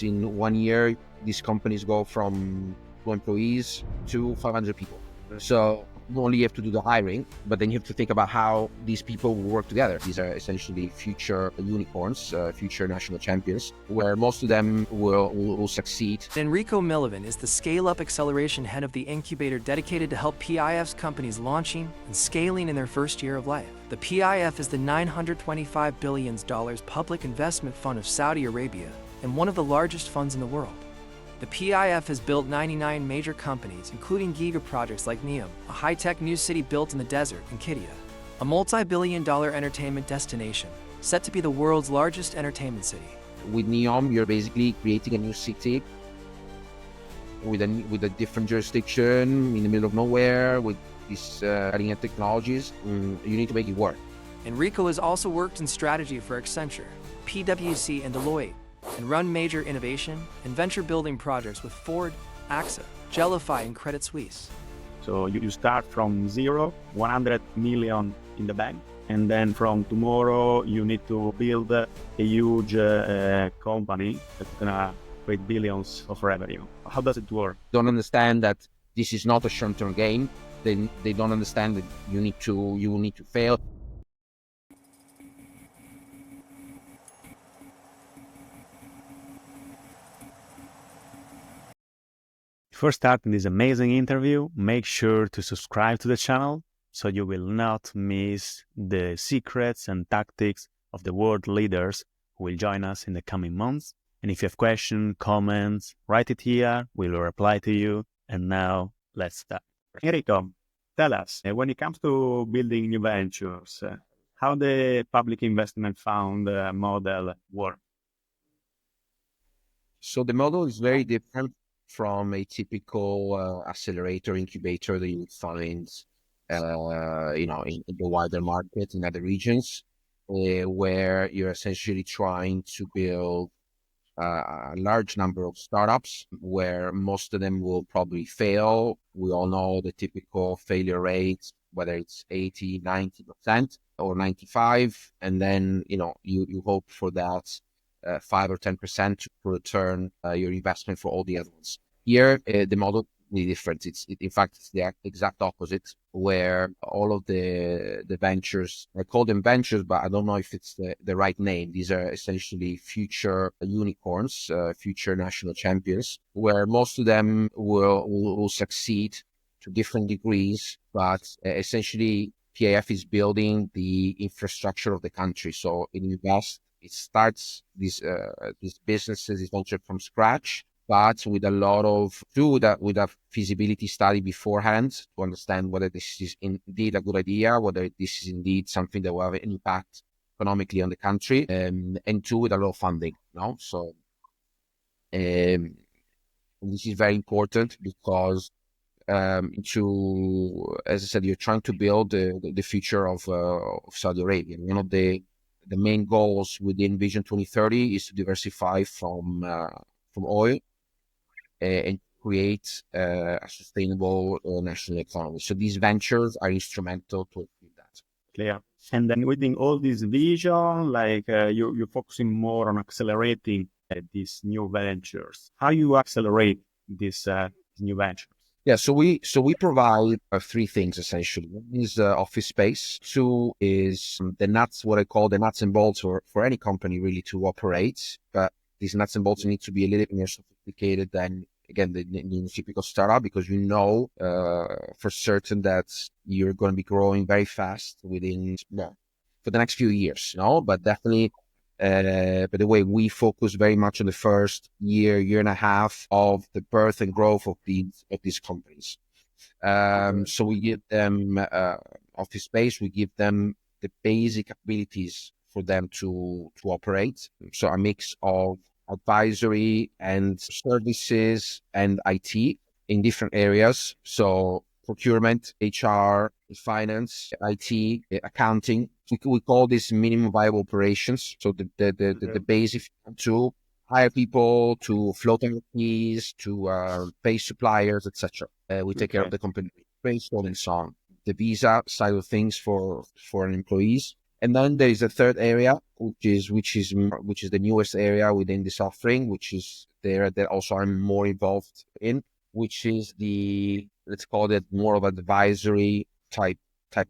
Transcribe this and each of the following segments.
In 1 year, these companies go from 2 employees to 500 people. So not only you have to do the hiring, but then you have to think about how these people will work together. These are essentially future unicorns, future national champions, where most of them will succeed. Enrico Milovan is the Scaleup Acceleration Head of the incubator dedicated to help PIF's companies launching and scaling in their first year of life. The PIF is the $925 billion public investment fund of Saudi Arabia and one of the largest funds in the world. The PIF has built 99 major companies, including giga projects like Neom, a high-tech new city built in the desert, and Qiddiya, a multi-billion-dollar entertainment destination, set to be the world's largest entertainment city. With Neom, you're basically creating a new city with a different jurisdiction in the middle of nowhere with these cutting-edge technologies. You need to make it work. Enrico has also worked in strategy for Accenture, PwC, and Deloitte, and run major innovation and venture building projects with Ford, AXA, Jelify, and Credit Suisse. So you start from zero, 100 million in the bank, and then from tomorrow you need to build a huge company that's gonna create billions of revenue. How does it work? Don't understand that this is not a short-term game. They don't understand that you will need to fail. Before starting this amazing interview, make sure to subscribe to the channel so you will not miss the secrets and tactics of the world leaders who will join us in the coming months. And if you have questions, comments, write it here. We'll reply to you. And now let's start. Enrico, tell us, when it comes to building new ventures, how the public investment fund model works? So the model is very different from a typical accelerator incubator that you would find, in the wider market in other regions, where you're essentially trying to build a large number of startups, where most of them will probably fail. We all know the typical failure rates, whether it's 80, 90% or 95, and then you hope for that 5 or 10% to return your investment for all the other ones. Here, the model is different. In fact, it's the exact opposite, where all of the ventures, I call them ventures, but I don't know if it's the right name. These are essentially future unicorns, future national champions, where most of them will succeed to different degrees, but essentially PIF is building the infrastructure of the country. So it starts these businesses, these ventures from scratch, but with a lot of with a feasibility study beforehand to understand whether this is indeed a good idea, whether this is indeed something that will have an impact economically on the country, and two, with a lot of funding. So this is very important because as I said, you're trying to build the future of Saudi Arabia. One of the main goals within Vision 2030 is to diversify from oil and create a sustainable national economy. So these ventures are instrumental to achieve that. Clear. And then within all this vision, you're focusing more on accelerating these new ventures. How you accelerate these new ventures? Yeah, so we provide 3 things essentially. One is office space. 2 is what I call the nuts and bolts for any company really to operate. But these nuts and bolts need to be a little bit more sophisticated than, again, the typical startup, because for certain that you're going to be growing very fast for the next few years. But definitely. By the way, we focus very much on the first year and a half of the birth and growth of these companies. So we give them office space. We give them the basic abilities for them to operate. So a mix of advisory and services and IT in different areas. So procurement, HR, finance, IT, accounting. We call this minimum viable operations. So the basic to hire people, to float RFPs, to pay suppliers, etc. We take care of the company brainstorming, and so on. The visa side of things for employees. And then there is a third area, which is the newest area within this offering, which is the area that also I'm more involved in, which is the, let's call it, more of advisory type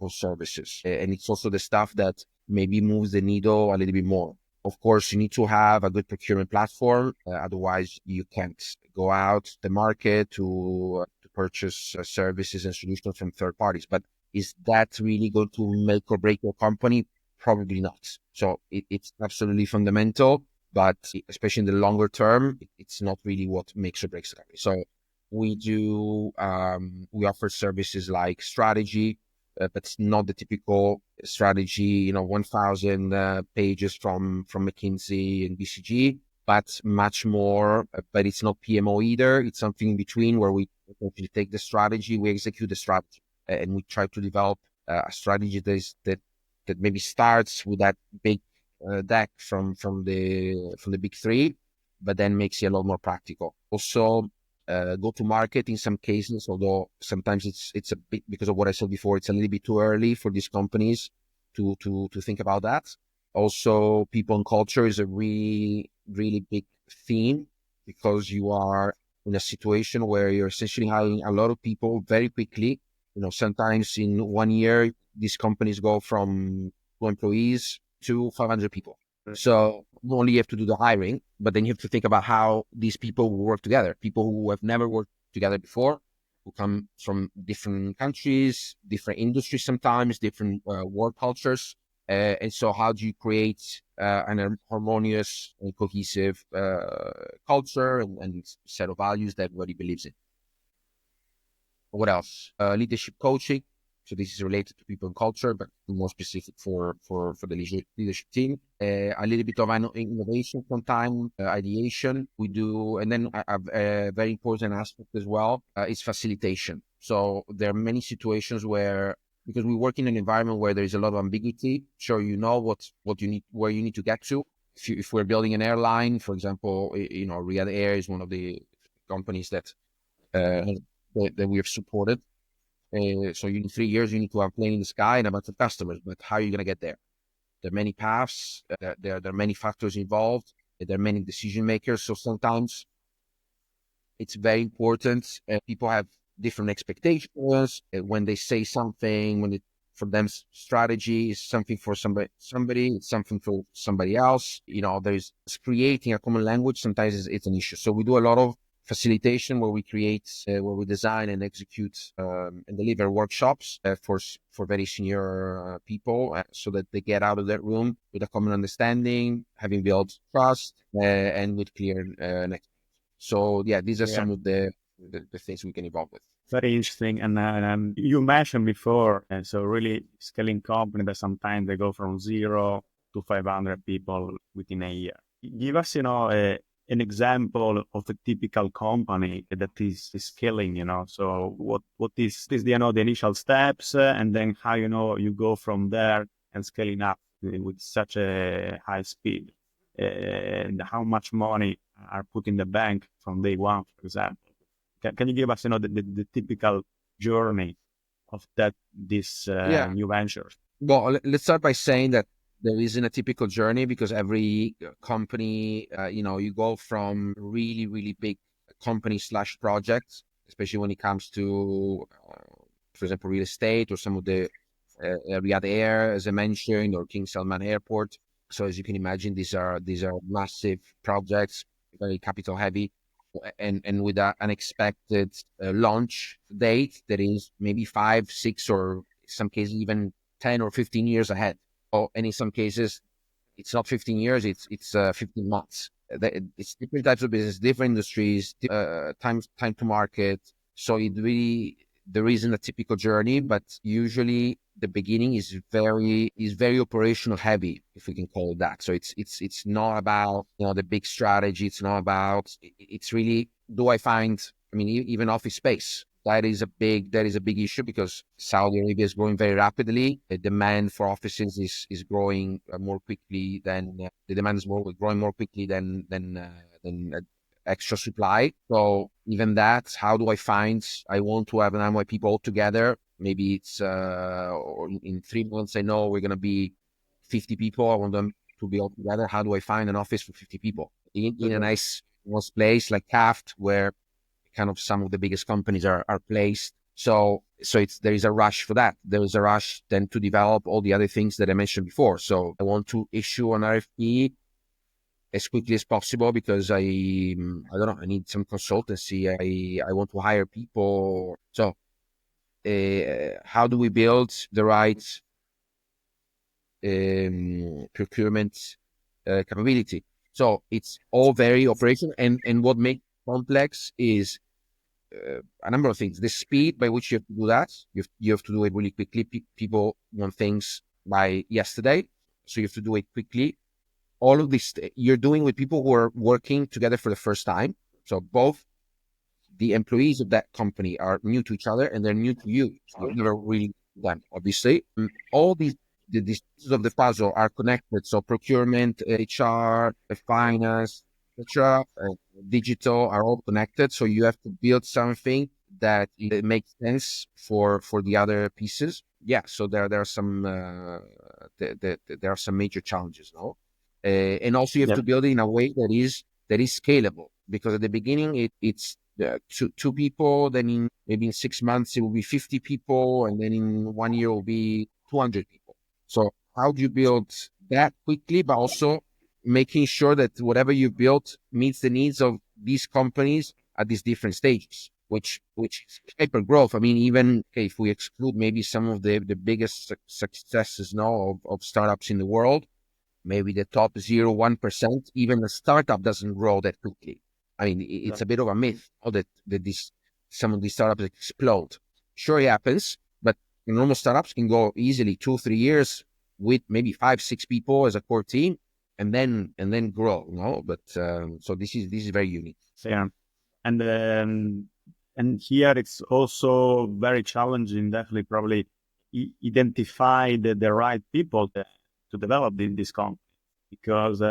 of services. And it's also the stuff that maybe moves the needle a little bit more. Of course, you need to have a good procurement platform. Otherwise, you can't go out the market to purchase services and solutions from third parties. But is that really going to make or break your company? Probably not. So it's absolutely fundamental, but especially in the longer term, it's not really what makes or breaks the company. So we offer services like strategy, but it's not the typical strategy, 1,000 pages from McKinsey and BCG, but much more, but it's not PMO either. It's something in between where we actually take the strategy, we execute the strategy, and we try to develop a strategy that maybe starts with that big deck from the big three, but then makes it a lot more practical. Also, go to market in some cases, although sometimes it's a bit, because of what I said before, it's a little bit too early for these companies to think about that. Also, people and culture is a really, really big theme, because you are in a situation where you're essentially hiring a lot of people very quickly. Sometimes in 1 year, these companies go from 2 employees to 500 people. So not only you have to do the hiring, but then you have to think about how these people will work together. People who have never worked together before, who come from different countries, different industries, sometimes different work cultures. And so how do you create an harmonious and cohesive culture and set of values that everybody believes in? What else? Leadership coaching. So this is related to people and culture, but more specific for the leadership team. A little bit of innovation sometimes, ideation we do. And then a very important aspect as well is facilitation. So there are many situations where, because we work in an environment where there is a lot of ambiguity, sure, what you need, where you need to get to. If we're building an airline, for example, Riyadh Air is one of the companies that we have supported. So in 3 years, you need to have a plane in the sky and a bunch of customers, but how are you going to get there? There are many paths, there are many factors involved, there are many decision makers. So sometimes it's very important. People have different expectations when they say something, for them, strategy is something for somebody, it's something for somebody else. There's creating a common language. Sometimes it's an issue. So we do a lot of facilitation where we design and execute and deliver workshops for very senior people, so that they get out of that room with a common understanding, having built trust, and with clear next. So yeah, these are some of the things we can evolve with. Very interesting. And you mentioned before, and so really scaling company that sometimes they go from 0 to 500 people within a year. Give us, an example of a typical company that is scaling, so what is the, the initial steps, and then how, you go from there and scaling up with such a high speed, and how much money are put in the bank from day one, for example. Can you give us, the typical journey of this new venture? Well, let's start by saying that there isn't a typical journey, because every company, you go from really, really big company / projects, especially when it comes to, for example, real estate or some of the Riyadh Air, as I mentioned, or King Salman Airport. So as you can imagine, these are massive projects, very capital heavy, and with an unexpected launch date that is maybe 5, 6, or in some cases even 10 or 15 years ahead. And in some cases, it's not 15 years, it's 15 months. It's different types of business, different industries, time to market. So there isn't a typical journey, but usually the beginning is very operational heavy, if we can call it that. So it's not about the big strategy. It's not about. It's really, even office space. That is a big issue, because Saudi Arabia is growing very rapidly. The demand for offices is growing more quickly than growing more quickly than extra supply. So even that, how do I want to have my people all together? Maybe it's or in 3 months, I know we're going to be 50 people. I want them to be all together. How do I find an office for 50 people in a nice place like Taft, where kind of some of the biggest companies are placed? So there is a rush for that. There is a rush then to develop all the other things that I mentioned before. So I want to issue an RFP as quickly as possible because I don't know, I need some consultancy. I want to hire people. So how do we build the right procurement capability? So it's all very operational, and what makes complex is a number of things. The speed by which you have to do that, you have to do it really quickly. People want things by yesterday, so you have to do it quickly. All of this you're doing with people who are working together for the first time. So both the employees of that company are new to each other and they're new to you. So you've never really done, obviously. All these pieces of the puzzle are connected. So procurement, HR, finance, etc., digital are all connected. So you have to build something that makes sense for the other pieces. Yeah. So there are some there are some major challenges, no? And also you have to build it in a way that is scalable, because at the beginning it's two people, then in 6 months it will be 50 people, and then in 1 year it will be 200 people. So how do you build that quickly, but also making sure that whatever you built meets the needs of these companies at these different stages, which is hyper growth. I mean, even if we exclude maybe some of the biggest successes now of startups in the world, maybe the top 0.1%, even a startup doesn't grow that quickly. I mean, it's a bit of a myth that some of these startups explode. Sure, it happens, but normal startups can go easily 2-3 years with maybe 5-6 people as a core team, and then grow. No, but so this is very unique. Yeah, and here it's also very challenging. Definitely, probably identify the right people to develop this company, because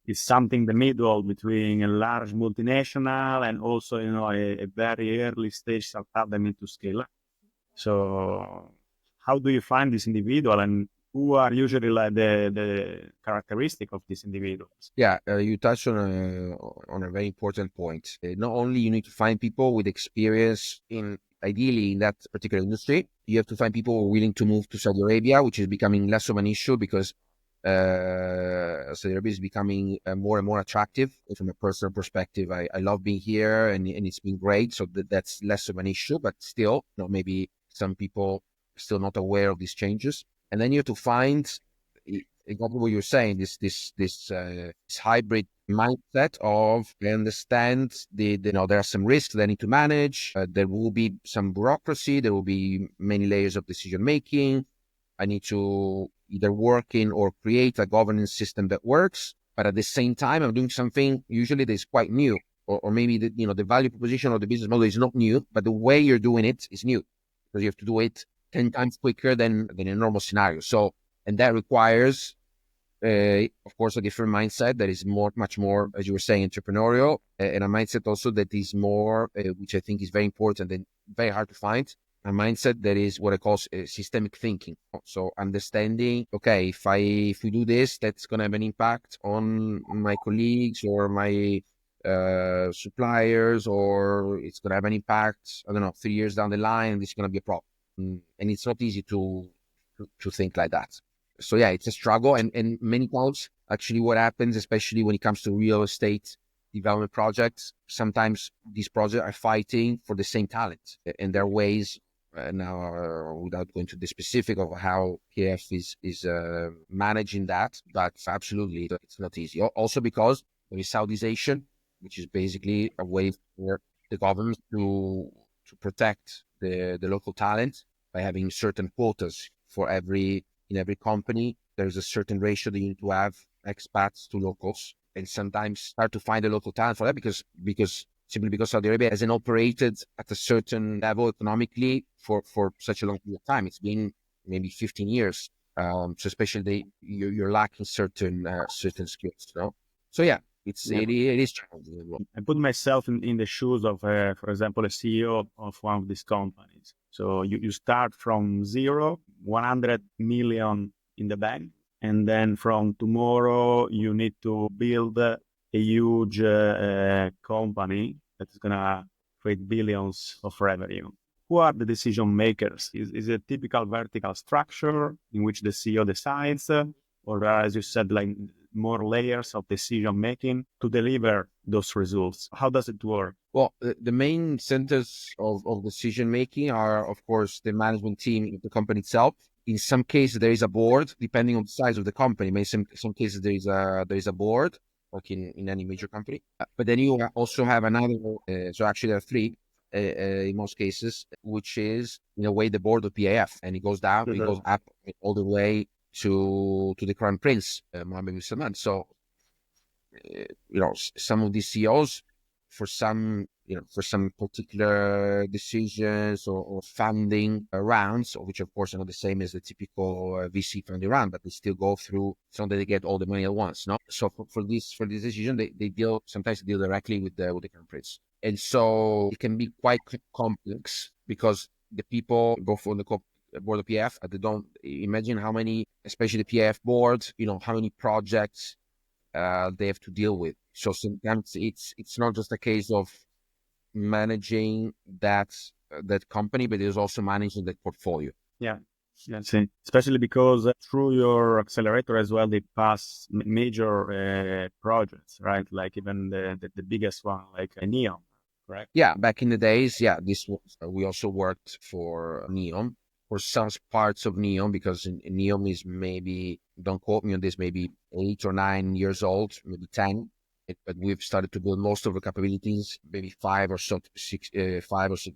it's something the middle between a large multinational and also a very early stage startup that need to scale up. So how do you find this individual, and who are usually like the characteristic of these individuals? Yeah, you touched on a very important point. Not only you need to find people with experience ideally in that particular industry, you have to find people who are willing to move to Saudi Arabia, which is becoming less of an issue because Saudi Arabia is becoming more and more attractive from a personal perspective. I love being here, and it's been great. So that's less of an issue, but still, maybe some people are still not aware of these changes. And then you have to find exactly what you're saying, this hybrid mindset of, I understand there are some risks that I need to manage. There will be some bureaucracy. There will be many layers of decision making. I need to either work in or create a governance system that works, but at the same time, I'm doing something usually that is quite new, or maybe the value proposition or the business model is not new, but the way you're doing it is new, because you have to do it 10 times quicker than in a normal scenario. So, and that requires, of course, a different mindset that is much more, as you were saying, entrepreneurial, and a mindset also that is more, which I think is very important and very hard to find, a mindset that is what I call systemic thinking. So understanding, okay, if we do this, that's going to have an impact on my colleagues or my suppliers, or it's going to have an impact, I don't know, 3 years down the line, this is going to be a problem. And it's not easy to think like that. So yeah, it's a struggle, and many times actually what happens, especially when it comes to real estate development projects, sometimes these projects are fighting for the same talent, and there are ways now, without going to the specific of how KF is managing that, but absolutely it's not easy. Also because there is Saudization, which is basically a way for the government to protect the local talent by having certain quotas for in every company. There's a certain ratio that you need to have expats to locals, and sometimes hard to find a local talent for that because simply because Saudi Arabia hasn't operated at a certain level economically for such a long period of time. It's been maybe 15 years. So especially you're lacking certain skills, So yeah, it is challenging. I put myself in the shoes of, for example, a CEO of one of these companies. So you start from zero, 100 million in the bank, and then from tomorrow you need to build a huge company that is gonna create billions of revenue. Who are the decision makers? Is it a typical vertical structure in which the CEO decides, or as you said, like more layers of decision making to deliver those results? How does it work? Well, the main centers of decision making are, of course, the management team of the company itself. In some cases, there is a board, depending on the size of the company. In some cases, there is a board, like in any major company. But then you also have another. So actually, there are three in most cases, which is in a way the board of PAF, and it goes down, it goes up all the way to the Crown Prince, Mohammed bin Salman. So some of these CEOs, for some particular decisions or funding rounds, which of course are not the same as the typical VC funding round, but they still go through so that they get all the money at once. No, so for this decision, they deal directly with the companies, and so it can be quite complex because the people go for the board of PF. They don't imagine how many, especially the PF board, how many projects they have to deal with. So sometimes it's not just a case of managing that company, but it's also managing that portfolio. Yeah. See. Especially because through your accelerator as well, they pass major projects, right? Like even the biggest one, like Neon, correct? Yeah, back in the days, this was, we also worked for Neon, for some parts of Neon, because Neon is maybe, don't quote me on this, maybe 8 or 9 years old, maybe 10. But we've started to build most of the capabilities maybe 5 or 6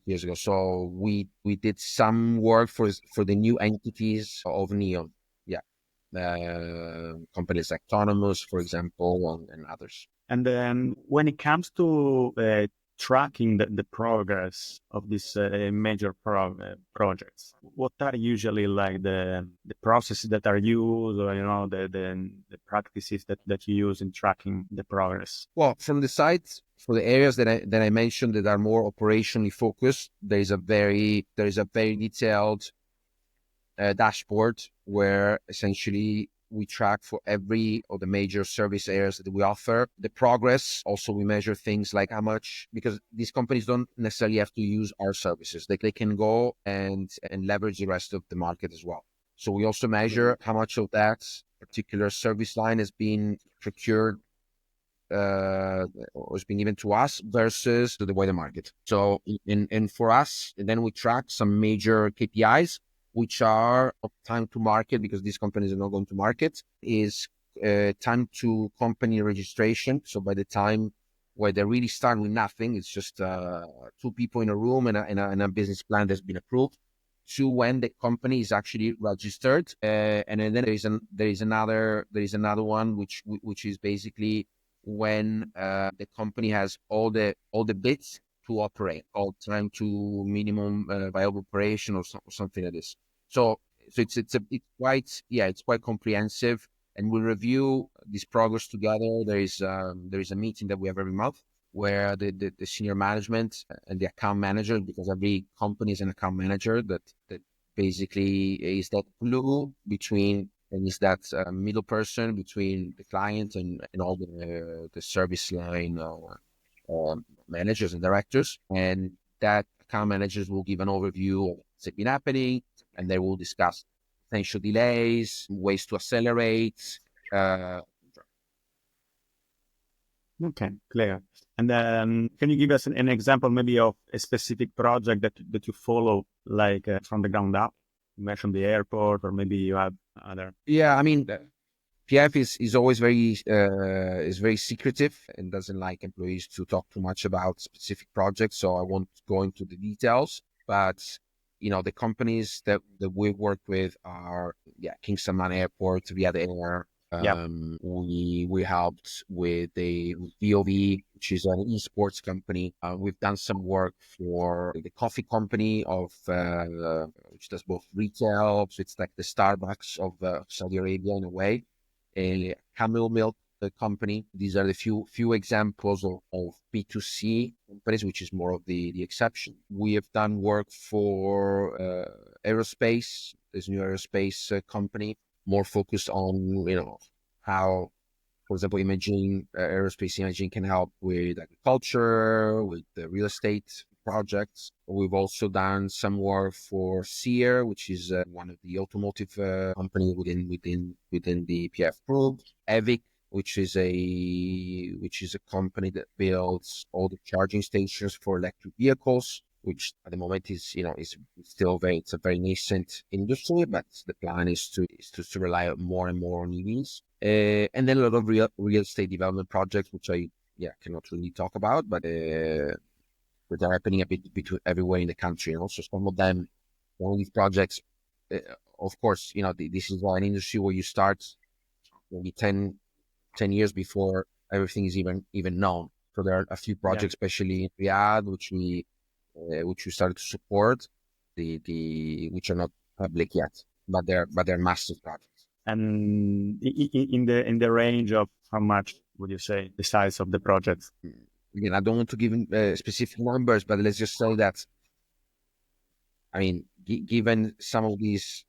years ago. So we did some work for the new entities of Neon. Yeah, companies like Economies, for example, and others. And then when it comes to tracking the progress of these major projects, what are usually like the processes that are used, or the practices that you use in tracking the progress? Well, from the sites, for the areas that I mentioned that are more operationally focused, there is a very detailed dashboard where essentially we track for every of the major service areas that we offer the progress. Also, we measure things like how much, because these companies don't necessarily have to use our services. They can go and leverage the rest of the market as well. So we also measure how much of that particular service line has been procured or has been given to us versus to the wider market. So and for us, and then we track some major KPIs, which are of time to market, because these companies are not going to market, is time to company registration. So by the time where they really start with nothing, it's just 2 people in a room and a business plan that's been approved, to when the company is actually registered. And then there is another one which is basically when the company has all the bits to operate, all time to minimum viable operation, or something like this. So it's quite comprehensive, and we review this progress together. There is a meeting that we have every month where the senior management and the account manager, because every company is an account manager that basically is that glue between, and is that middle person between the client and all the service line managers and directors. And that account managers will give an overview of what's been happening, and they will discuss potential delays, ways to accelerate. Okay, clear. And then can you give us an example maybe of a specific project that you follow, like from the ground up? You mentioned the airport, or maybe you have other. Yeah, I mean, PF is always very secretive and doesn't like employees to talk too much about specific projects. So I won't go into the details, but the companies that we work with are King Salman Airport, Riyadh Air. We helped with the VOV, which is an esports company. We've done some work for the coffee company of which does both retail, so it's like the Starbucks of Saudi Arabia in a way. A camel milk company. These are the few examples of B2C companies, which is more of the exception. We have done work for aerospace. There's a new aerospace company more focused on, how, for example, imaging, aerospace imaging can help with agriculture, with the real estate projects. We've also done some work for Sear, which is one of the automotive company within the PF group. Evic, which is a company that builds all the charging stations for electric vehicles, which at the moment is still it's a very nascent industry, but the plan is to rely more and more on EVs. And then a lot of real estate development projects, which I cannot really talk about, but they're happening a bit everywhere in the country. And also some of them, one of these projects, uh, of course, this is an industry where you start maybe 10 years before everything is even known. So there are a few projects, especially in Riyadh, which we started to support, which are not public yet, but they're massive projects. And in the range of how much would you say the size of the project? Again, I don't want to give specific numbers, but let's just say that, I mean, given some of these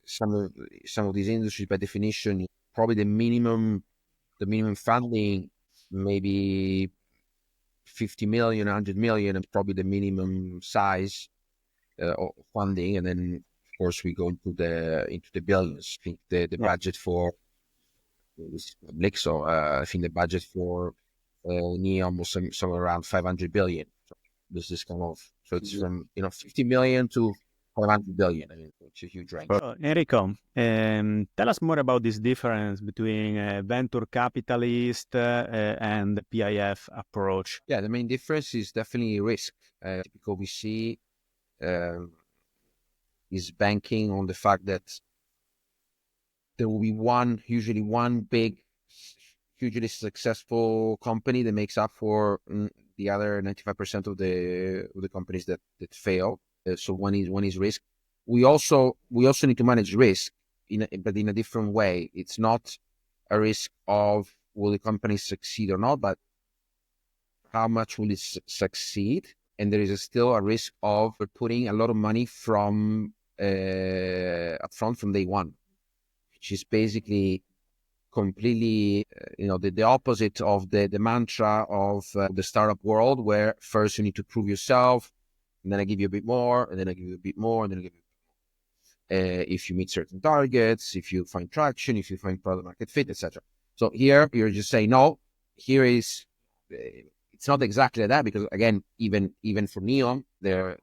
industries, by definition, probably the minimum funding, maybe 50 million, 100 million, and probably the minimum size of funding, and then of course we go into the billions. I think the budget for this public, so I think the budget for NEOM was somewhere around 500 billion. So this is so it's from 50 million to 500 billion. I mean, it's a huge range. Enrico, tell us more about this difference between venture capitalist and the PIF approach. Yeah, the main difference is definitely risk. Because we see is banking on the fact that there will be usually one big, hugely successful company that makes up for the other 95% of the companies that fail. So one is risk. We also need to manage risk but in a different way. It's not a risk of will the company succeed or not, but how much will it succeed? And there is still a risk of putting a lot of money from upfront from day one, which is basically completely, the opposite of the mantra of the startup world, where first you need to prove yourself, and then I give you a bit more, and then I give you a bit more, and then I give you if you meet certain targets, if you find traction, if you find product market fit, etc. So here you're just saying, no, here is, it's not exactly like that, because again, even for NEOM, they're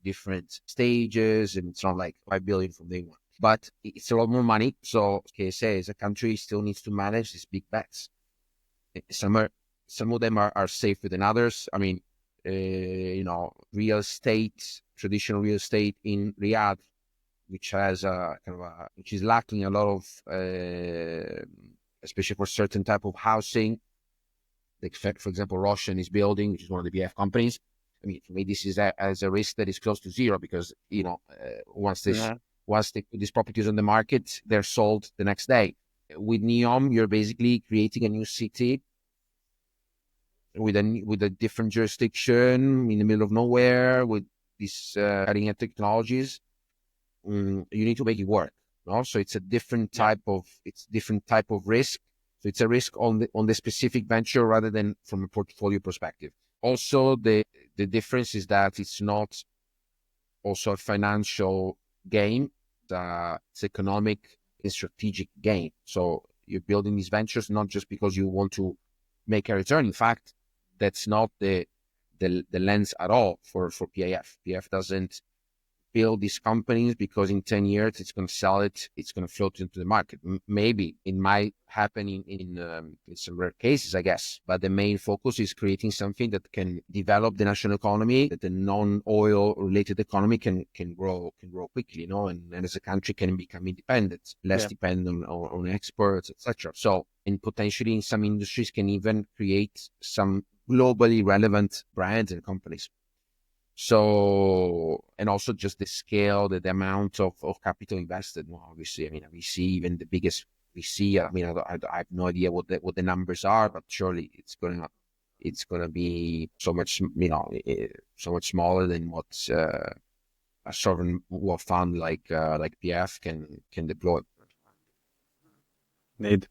different stages, and it's not like 5 billion from day one, but it's a lot more money. So KSA as a country still needs to manage these big bets. Some of them are safer than others. I mean, real estate, traditional real estate in Riyadh, which has which is lacking a lot of, especially for certain type of housing. Like, for example, Roshan is building, which is one of the BF companies. I mean, for me, this is as a risk that is close to zero, because once they put these properties on the market, they're sold the next day. With NEOM, you're basically creating a new city with a different jurisdiction in the middle of nowhere with these cutting edge technologies. You need to make it work. So it's a different type of risk. So it's a risk on the specific venture rather than from a portfolio perspective. Also, the difference is that it's not also a financial game. It's economic and strategic game. So you're building these ventures not just because you want to make a return. In fact, that's not the lens at all for PIF. PIF doesn't build these companies because in 10 years it's going to sell it, it's going to float into the market. Maybe it might happen in some rare cases, I guess, but the main focus is creating something that can develop the national economy, that the non-oil related economy can grow quickly, and as a country can become independent, less dependent on exports, etc. So, and potentially in some industries can even create some globally relevant brands and companies. So, and also just the scale, the amount of capital invested. Well, obviously, I mean, we see even the biggest VC. I mean, I have no idea what the numbers are, but surely it's gonna be so much, so much smaller than what a sovereign wealth fund like PF can deploy. Indeed.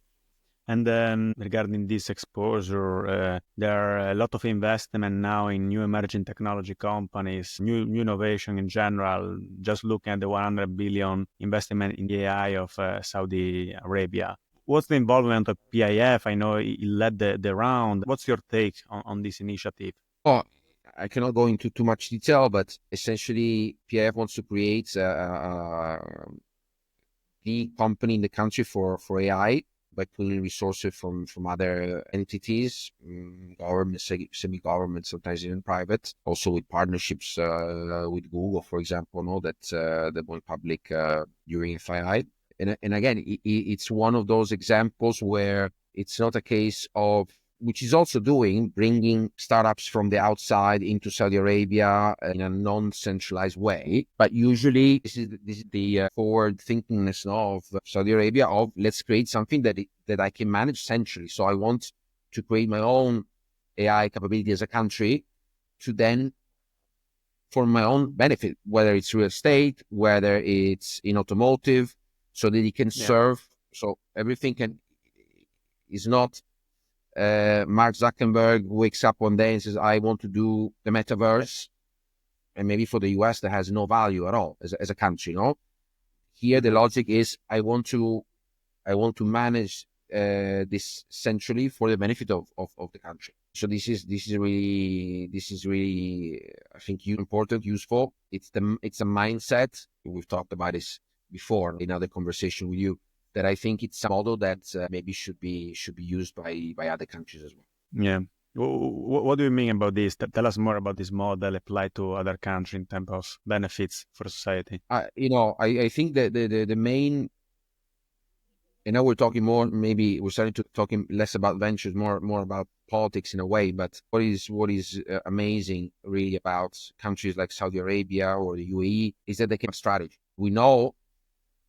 And then regarding this exposure, there are a lot of investment now in new emerging technology companies, new innovation in general. Just looking at the 100 billion investment in AI of Saudi Arabia. What's the involvement of PIF? I know it led the round. What's your take on this initiative? Oh, I cannot go into too much detail, but essentially, PIF wants to create the company in the country for AI by pulling resources from other entities, government, semi-government, sometimes even private. Also with partnerships with Google, for example, no, that went public during FII. And again, it's one of those examples where it's not a case of, which is also doing, bringing startups from the outside into Saudi Arabia in a non-centralized way. But usually this is the forward thinkingness of Saudi Arabia of, let's create something that I can manage centrally. So I want to create my own AI capability as a country to then, for my own benefit, whether it's real estate, whether it's in automotive, so that it can serve. So everything is not Mark Zuckerberg wakes up one day and says, I want to do the metaverse. And maybe for the US, that has no value at all as a country, no? Here, the logic is, I want to manage this centrally for the benefit of the country. So this is really, I think, important, useful. It's a mindset. We've talked about this before in other conversation with you, that I think it's a model that maybe should be used by other countries as well. Yeah. What do you mean about this? Tell us more about this model applied to other countries in terms of benefits for society. I think that the main, and now we're talking more, maybe we're starting to talking less about ventures, more about politics in a way. But what is amazing really about countries like Saudi Arabia or the UAE is that they can have strategy. We know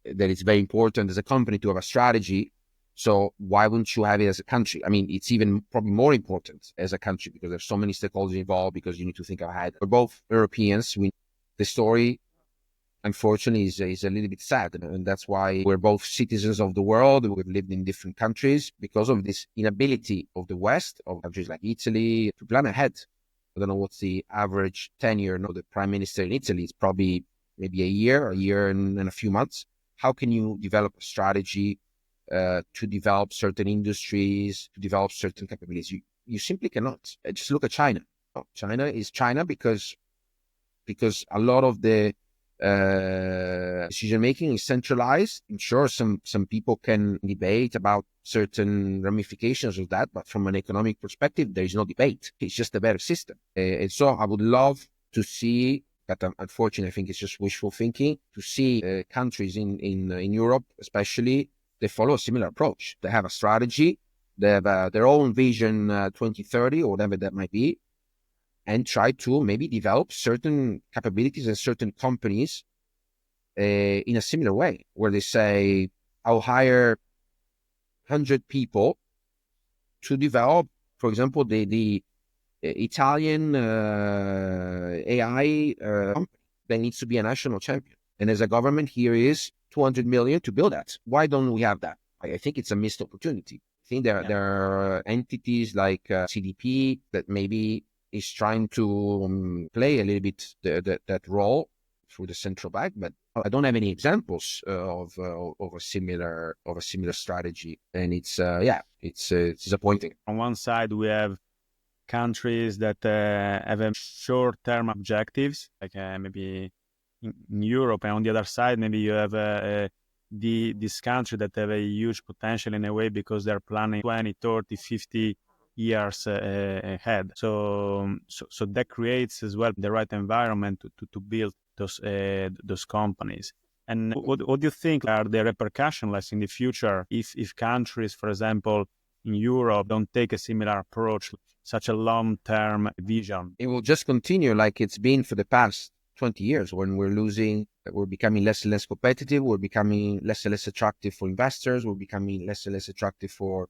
that it's very important as a company to have a strategy. So why wouldn't you have it as a country? I mean, it's even probably more important as a country because there's so many stakeholders involved, because you need to think ahead. We're both Europeans. The story, unfortunately, is a little bit sad. And that's why we're both citizens of the world. We've lived in different countries because of this inability of the West, of countries like Italy, to plan ahead. I don't know what's the average tenure. No, the prime minister in Italy is probably maybe a year and a few months. How can you develop a strategy to develop certain industries, to develop certain capabilities? You simply cannot. Just look at China. China is China because a lot of the decision making is centralized. I'm sure some people can debate about certain ramifications of that, but from an economic perspective, there is no debate. It's just a better system. And so I would love to see, but unfortunately, I think it's just wishful thinking, to see countries in Europe, especially, they follow a similar approach. They have a strategy, they have their own vision 2030 or whatever that might be, and try to maybe develop certain capabilities and certain companies in a similar way, where they say, I'll hire 100 people to develop, for example, the Italian AI company that needs to be a national champion. And as a government, here is 200 million to build that. Why don't we have that? I think it's a missed opportunity. I think there are entities like CDP that maybe is trying to play a little bit that role through the central bank, but I don't have any examples of a similar strategy, and it's disappointing. On one side, we have countries that have short-term objectives, like maybe in Europe, and on the other side, maybe you have this country that have a huge potential in a way because they're planning 20, 30, 50 years ahead. So that creates as well the right environment to build those companies. And what do you think are the repercussions in the future if countries, for example, in Europe don't take a similar approach, such a long-term vision? It will just continue like it's been for the past 20 years, when we're becoming less and less competitive, we're becoming less and less attractive for investors, we're becoming less and less attractive for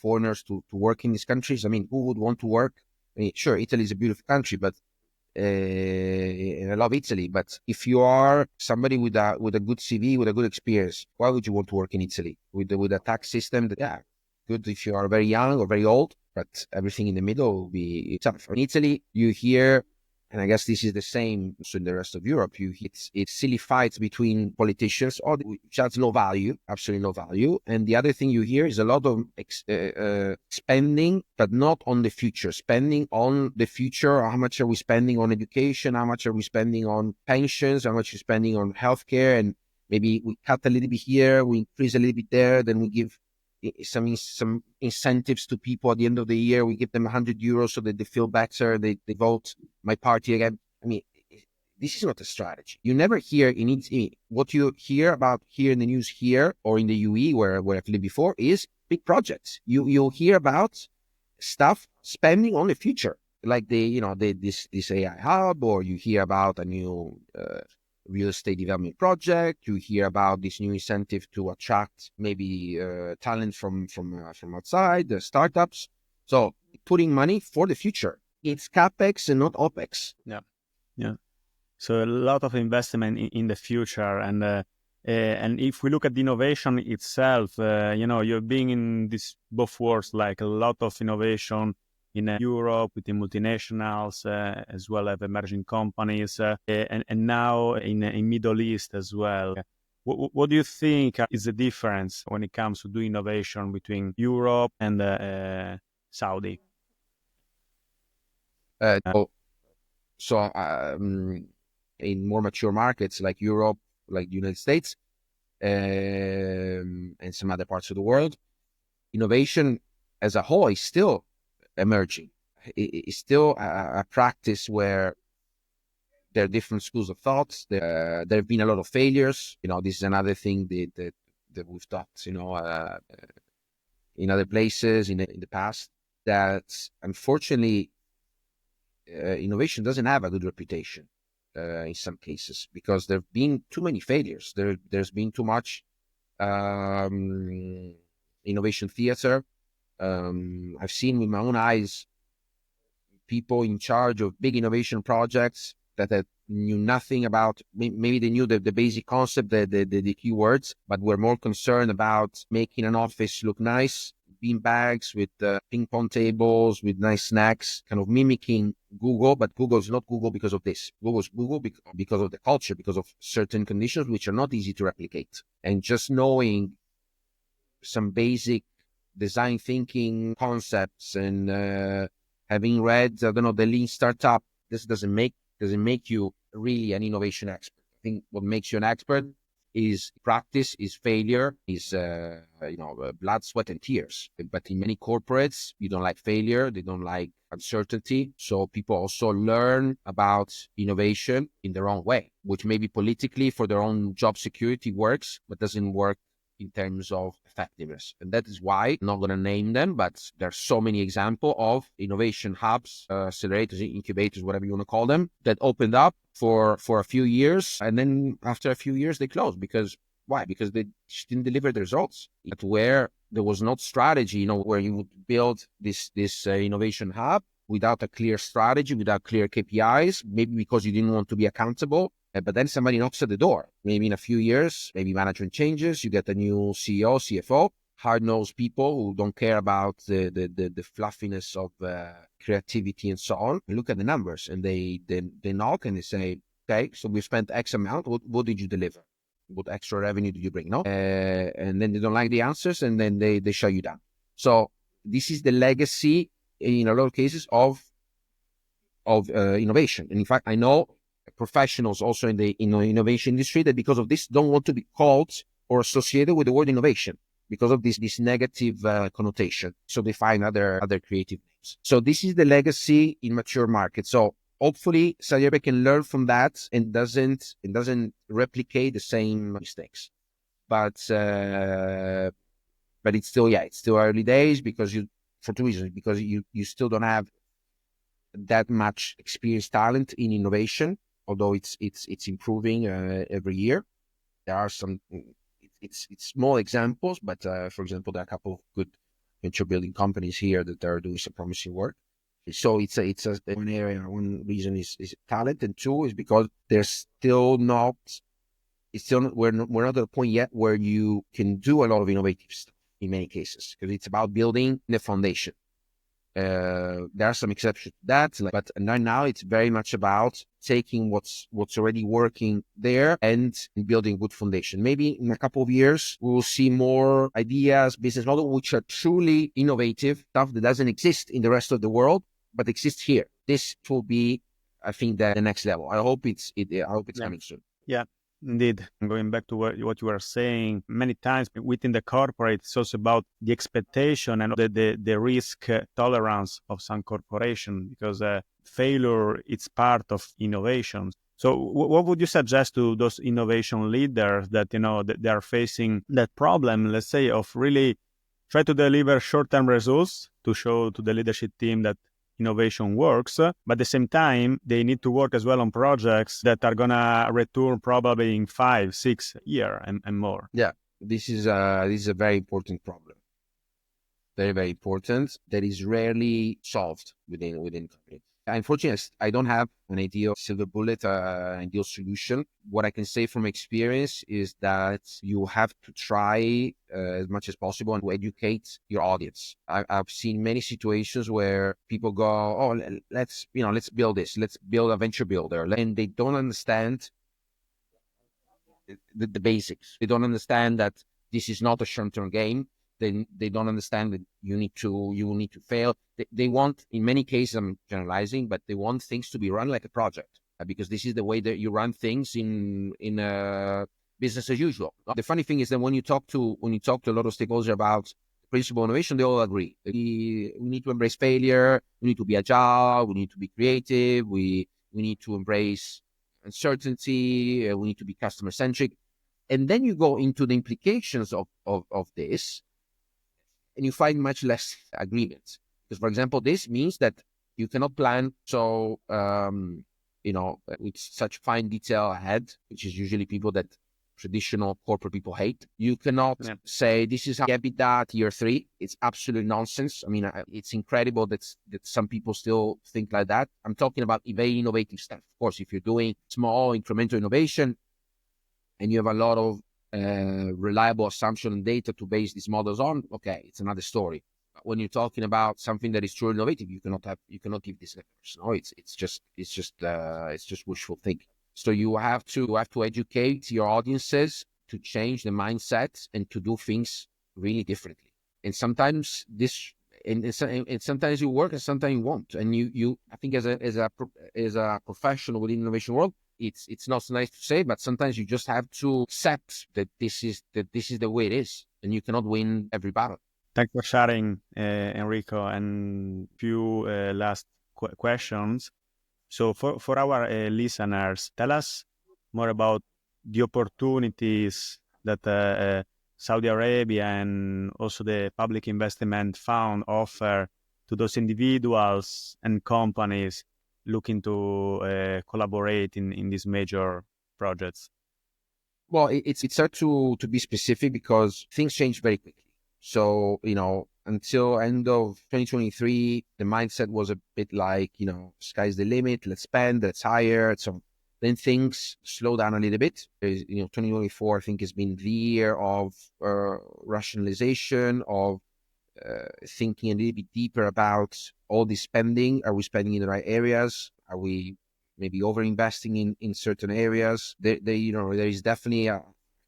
foreigners to work in these countries. I mean, who would want to work? I mean, sure, Italy is a beautiful country, but And I love Italy, but if you are somebody with a good CV, with a good experience, why would you want to work in Italy with a tax system that, yeah, good if you are very young or very old, but everything in the middle will be tough. In Italy, you hear, and I guess this is the same so in the rest of Europe, it's silly fights between politicians, which has no value, absolutely no value. And the other thing you hear is a lot of spending, but not on the future. Spending on the future. How much are we spending on education? How much are we spending on pensions? How much are we spending on healthcare? And maybe we cut a little bit here, we increase a little bit there, then we give some incentives to people at the end of the year. We give them 100 euros so that they feel better. They vote my party again. I mean, this is not a strategy. You never hear what you hear about here in the news here or in the UE where I've lived before is big projects. You'll hear about stuff spending on the future, like this AI hub, or you hear about a new real estate development project. You hear about this new incentive to attract maybe talent from outside, the startups. So putting money for the future. It's capex and not opex. Yeah, yeah. So a lot of investment in the future, and if we look at the innovation itself, you're being in this both worlds, like a lot of innovation in Europe with the multinationals, as well as emerging companies, and now in Middle East as well. What do you think is the difference when it comes to do innovation between Europe and Saudi? So in more mature markets like Europe, like the United States, and some other parts of the world, innovation as a whole is still emerging. It's still a practice where there are different schools of thoughts. There have been a lot of failures. This is another thing that we've talked, in other places in the past, that unfortunately innovation doesn't have a good reputation in some cases because there have been too many failures. There's been too much innovation theater. I've seen with my own eyes people in charge of big innovation projects that knew nothing about, maybe they knew the basic concept, the keywords, but were more concerned about making an office look nice, bean bags with ping pong tables, with nice snacks, kind of mimicking Google, but Google is not Google because of this. Google is Google because of the culture, because of certain conditions which are not easy to replicate. And just knowing some basic design thinking concepts and having read, I don't know, the Lean Startup, this doesn't make you really an innovation expert. I think what makes you an expert is practice, is failure, is blood, sweat, and tears. But in many corporates, you don't like failure, they don't like uncertainty. So people also learn about innovation in the wrong way, which maybe politically for their own job security works, but doesn't work in terms of effectiveness. And that is why I'm not going to name them, but there are so many examples of innovation hubs, accelerators, incubators, whatever you want to call them, that opened up for a few years. And then after a few years, they closed. Because why? Because they just didn't deliver the results. But where there was not strategy, where you would build this innovation hub without a clear strategy, without clear KPIs, maybe because you didn't want to be accountable. But then somebody knocks at the door. Maybe in a few years, maybe management changes, you get a new CEO, CFO, hard-nosed people who don't care about the fluffiness of creativity and so on. And look at the numbers, and they knock and they say, okay, so we spent X amount. What did you deliver? What extra revenue did you bring? No, and then they don't like the answers, and then they shut you down. So this is the legacy in a lot of cases of innovation. And in fact, I know professionals also in the innovation industry that because of this don't want to be called or associated with the word innovation because of this negative connotation. So they find other creative names. So this is the legacy in mature markets. So hopefully Saudi Arabia can learn from that and doesn't replicate the same mistakes. But it's still early days because for two reasons, because you still don't have that much experienced talent in innovation, although it's improving every year. There are some it's small examples, but for example, there are a couple of good venture building companies here that are doing some promising work. So it's one area. One reason is talent, and two is because there's still not. It's still not, we're not at a point yet where you can do a lot of innovative stuff in many cases, because it's about building the foundation. There are some exceptions to that, but now it's very much about taking what's already working there and building good foundation. Maybe in a couple of years, we will see more ideas, business model, which are truly innovative, stuff that doesn't exist in the rest of the world, but exists here. This will be, I think, the next level. I hope it's coming soon. Yeah, indeed. Going back to what you were saying, many times within the corporate, it's also about the expectation and the risk tolerance of some corporation, because failure is part of innovation. So what would you suggest to those innovation leaders that, that they are facing that problem, let's say, of really try to deliver short-term results to show to the leadership team that innovation works, but at the same time, they need to work as well on projects that are going to return probably in 5-6 years and more. Yeah, this is a very important problem. Very, very important, that is rarely solved within company. Unfortunately, I don't have an ideal silver bullet, an ideal solution. What I can say from experience is that you have to try as much as possible and to educate your audience. I've seen many situations where people go, "Oh, let's build this. Let's build a venture builder," and they don't understand the basics. They don't understand that this is not a short-term game. They don't understand that you will need to fail. They want, in many cases, I'm generalizing, but they want things to be run like a project, because this is the way that you run things in business as usual. The funny thing is that when you talk to a lot of stakeholders about principle innovation, they all agree. We need to embrace failure. We need to be agile. We need to be creative. We need to embrace uncertainty. We need to be customer centric. And then you go into the implications of this, and you find much less agreement. Because, for example, this means that you cannot plan with such fine detail ahead, which is usually people that traditional corporate people hate. You cannot say, this is how EBITDA at year 3. It's absolute nonsense. I mean, it's incredible that some people still think like that. I'm talking about very innovative stuff. Of course, if you're doing small incremental innovation and you have a lot of reliable assumption and data to base these models on, okay, it's another story. But when you're talking about something that is truly innovative, you cannot give these numbers. No, it's just wishful thinking. So you have to educate your audiences to change the mindset and to do things really differently. And sometimes sometimes you work and sometimes you won't. And you I think as a professional within the innovation world, it's not so nice to say, but sometimes you just have to accept that this is the way it is, and you cannot win every battle. Thanks for sharing, Enrico. And few last questions. So for our listeners, tell us more about the opportunities that Saudi Arabia and also the Public Investment Fund offer to those individuals and companies looking to collaborate in these major projects. Well, it's hard to be specific because things change very quickly. So, until end of 2023, the mindset was a bit like, sky's the limit, let's spend, let's hire. So then things slow down a little bit. 2024, I think, has been the year of rationalization, of thinking a little bit deeper about all this spending. Are we spending in the right areas? Are we maybe over-investing in certain areas? There is definitely a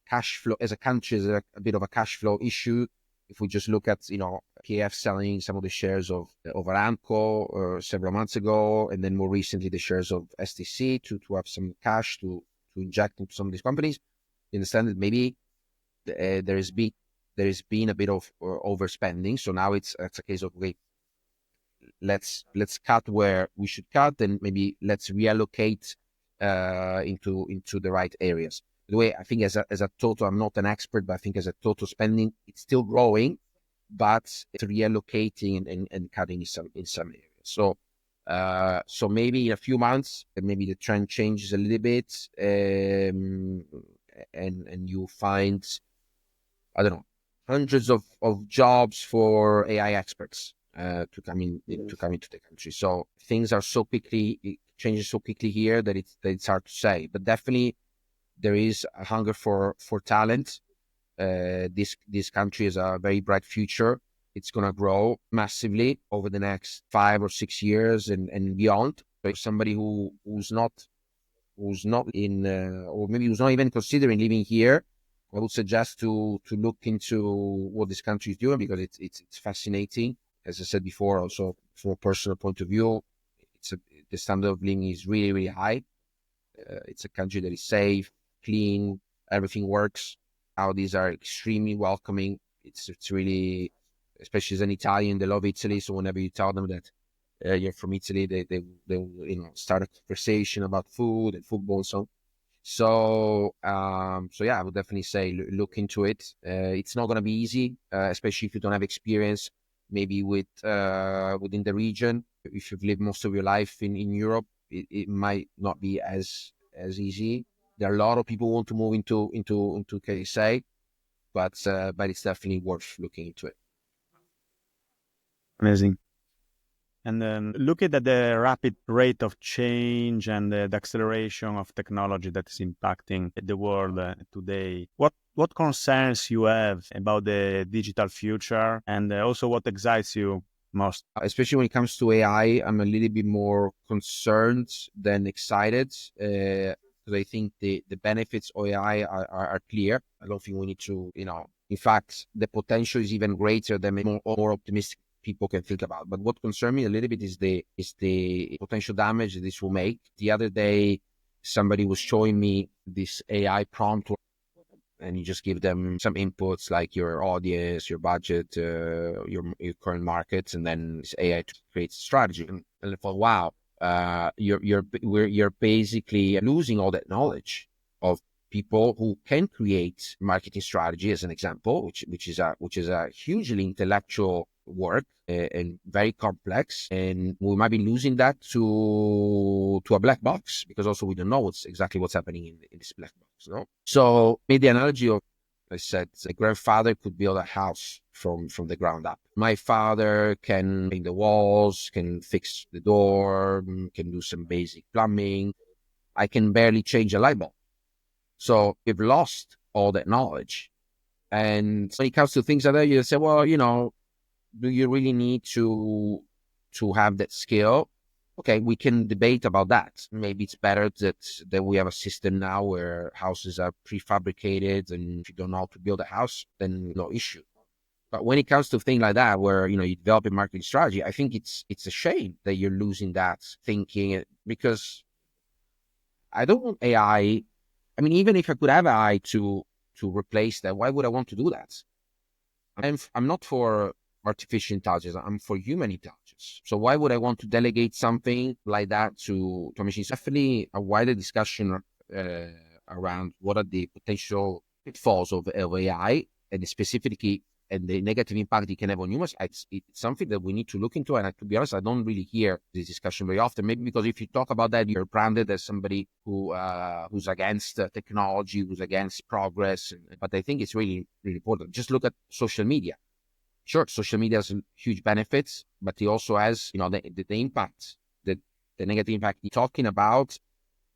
cash flow, as a country, is a bit of a cash flow issue. If we just look at, PF selling some of the shares of Aramco several months ago, and then more recently the shares of STC to have some cash to inject into some of these companies, you understand that maybe there has been a bit of overspending. So now it's a case of, okay, let's cut where we should cut, and maybe let's reallocate into the right areas. By the way, I think as a total, I'm not an expert, but I think as a total spending, it's still growing, but it's reallocating and cutting in some areas. So maybe in a few months, maybe the trend changes a little bit, and you find, I don't know, hundreds of jobs for AI experts. to come into the country. So things are so quickly it changes so quickly here that it's hard to say. But definitely there is a hunger for talent. This country has a very bright future. It's going to grow massively over the next 5 or 6 years and beyond. So if somebody who's not in, or maybe who's not even considering living here, I would suggest to look into what this country is doing, because it's fascinating. As I said before, also from a personal point of view, the standard of living is really, really high. It's a country that is safe, clean, everything works. Saudis are extremely welcoming. It's really, especially as an Italian, they love Italy. So whenever you tell them that you're from Italy, they start a conversation about food and football and so on. So yeah, I would definitely say look into it. It's not going to be easy, especially if you don't have experience, maybe within the region. If you've lived most of your life in Europe, it might not be as easy. There are a lot of people who want to move into KSA, but it's definitely worth looking into it. Amazing. And then looking at the rapid rate of change and the acceleration of technology that is impacting the world today, what concerns you have about the digital future, and also what excites you most? Especially when it comes to AI, I'm a little bit more concerned than excited, because I think the benefits of AI are clear. I don't think we need to, in fact, the potential is even greater than more optimistic people can think about. But what concerns me a little bit is the potential damage that this will make. The other day, somebody was showing me this AI prompt, and you just give them some inputs like your audience, your budget, your current markets, and then this AI creates a strategy. And I thought, wow, you're basically losing all that knowledge of people who can create marketing strategy, as an example, which is a hugely intellectual work and very complex, and we might be losing that to a black box, because also we don't know exactly what's happening in this black box. So made the analogy of, I said, a grandfather could build a house from the ground up. My father can paint the walls, can fix the door, can do some basic plumbing. I can barely change a light bulb. So we've lost all that knowledge. And when it comes to things like that, you say, well, do you really need to have that skill? Okay, we can debate about that. Maybe it's better that we have a system now where houses are prefabricated, and if you don't know how to build a house, then no issue. But when it comes to things like that, where you develop a marketing strategy, I think it's a shame that you're losing that thinking, because I don't want AI. I mean, even if I could have AI to replace that, why would I want to do that? I'm not for artificial intelligence. I'm for human intelligence. So why would I want to delegate something like that to machines? Definitely a wider discussion around what are the potential pitfalls of AI, and specifically and the negative impact it can have on humans. It's something that we need to look into. And to be honest, I don't really hear this discussion very often. Maybe because if you talk about that, you're branded as somebody who's against technology, who's against progress. But I think it's really, really important. Just look at social media. Sure, social media has huge benefits, but it also has, the impact, the negative impact. You're talking about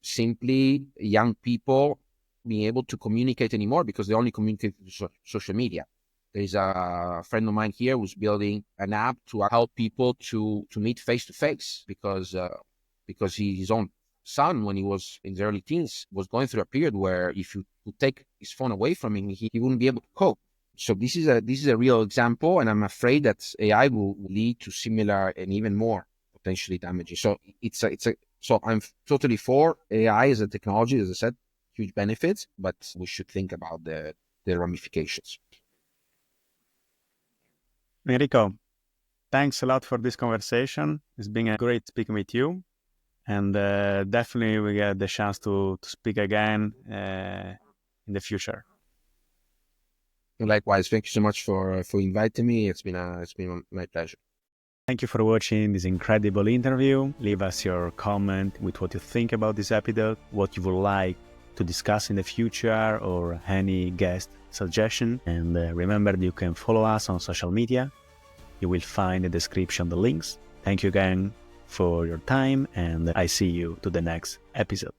simply young people being able to communicate anymore because they only communicate through social media. There's a friend of mine here who's building an app to help people to meet face to face, because his own son, when he was in his early teens, was going through a period where if you would take his phone away from him, he wouldn't be able to cope. So this is a real example, and I'm afraid that AI will lead to similar and even more potentially damaging. So so I'm totally for AI as a technology, as I said, huge benefits, but we should think about the ramifications. Enrico, thanks a lot for this conversation. It's been a great speaking with you, and definitely we get the chance to speak again in the future. Likewise, thank you so much for inviting me. It's been my pleasure. Thank you for watching this incredible interview. Leave us your comment with what you think about this episode, what you would like to discuss in the future, or any guest suggestion. And remember that you can follow us on social media. You will find in the description the links. Thank you again for your time, and I see you to the next episode.